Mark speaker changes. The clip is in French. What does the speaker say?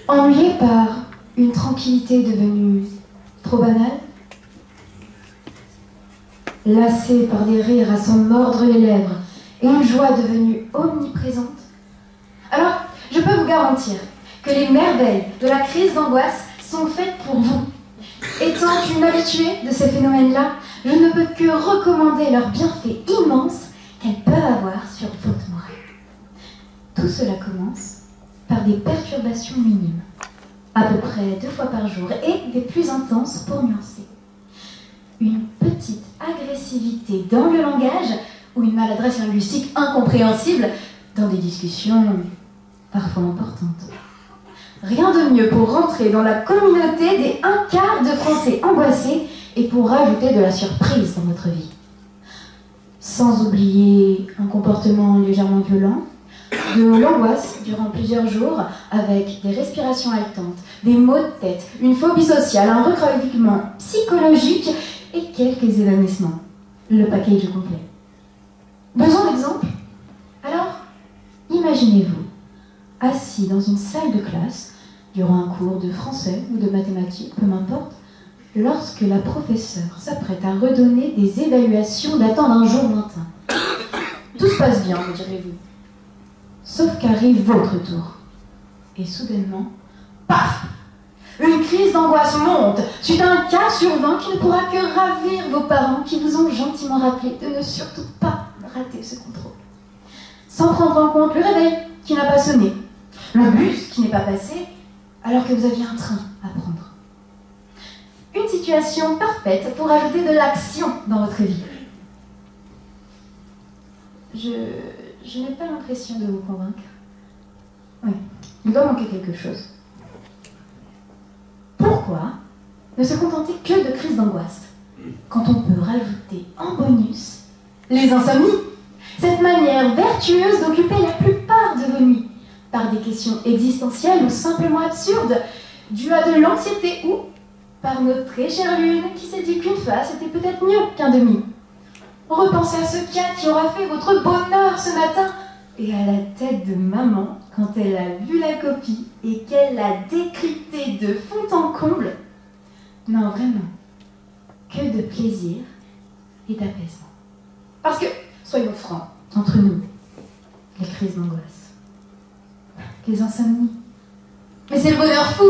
Speaker 1: Ennuyé par une tranquillité devenue trop banale, lassé par des rires à s'en mordre les lèvres et une joie devenue omniprésente, alors je peux vous garantir que les merveilles de la crise d'angoisse sont faites pour vous. Étant une habituée de ces phénomènes-là, je ne peux que recommander leurs bienfaits immenses qu'elles peuvent avoir sur votre morale. Tout cela commence par des perturbations minimes, à peu près 2 fois par jour, et des plus intenses pour nuancer. Une petite agressivité dans le langage ou une maladresse linguistique incompréhensible dans des discussions parfois importantes. Rien de mieux pour rentrer dans la communauté des 1/4 de Français angoissés et pour rajouter de la surprise dans votre vie. Sans oublier un comportement légèrement violent, de l'angoisse durant plusieurs jours avec des respirations haletantes, des maux de tête, une phobie sociale, un recroquevillement psychologique et quelques évanouissements. Le package complet. Besoin d'exemple? Alors, imaginez-vous assis dans une salle de classe durant un cours de français ou de mathématiques, peu m'importe, lorsque la professeure s'apprête à redonner des évaluations datant d'un jour lointain. Tout se passe bien, me direz-vous. Sauf qu'arrive votre tour. Et soudainement, paf! Une crise d'angoisse monte, suite à un cas sur 20 qui ne pourra que ravir vos parents qui vous ont gentiment rappelé de ne surtout pas rater ce contrôle. Sans prendre en compte le réveil qui n'a pas sonné, le bus qui n'est pas passé, alors que vous aviez un train à prendre. Une situation parfaite pour ajouter de l'action dans votre vie. Je n'ai pas l'impression de vous convaincre. Oui, il doit manquer quelque chose. Pourquoi ne se contenter que de crises d'angoisse quand on peut rajouter en bonus les insomnies? Cette manière vertueuse d'occuper la plupart de vos nuits par des questions existentielles ou simplement absurdes, dues à de l'anxiété ou par notre très chère lune qui s'est dit qu'une face était peut-être mieux qu'un demi. Repensez à ce cas qui aura fait votre bonheur ce matin et à la tête de maman quand elle a vu la copie et qu'elle l'a décryptée de fond en comble. Non, vraiment, que de plaisir et d'apaisement. Parce que, soyons francs, entre nous, les crises d'angoisse, les insomnies, mais c'est le bonheur fou.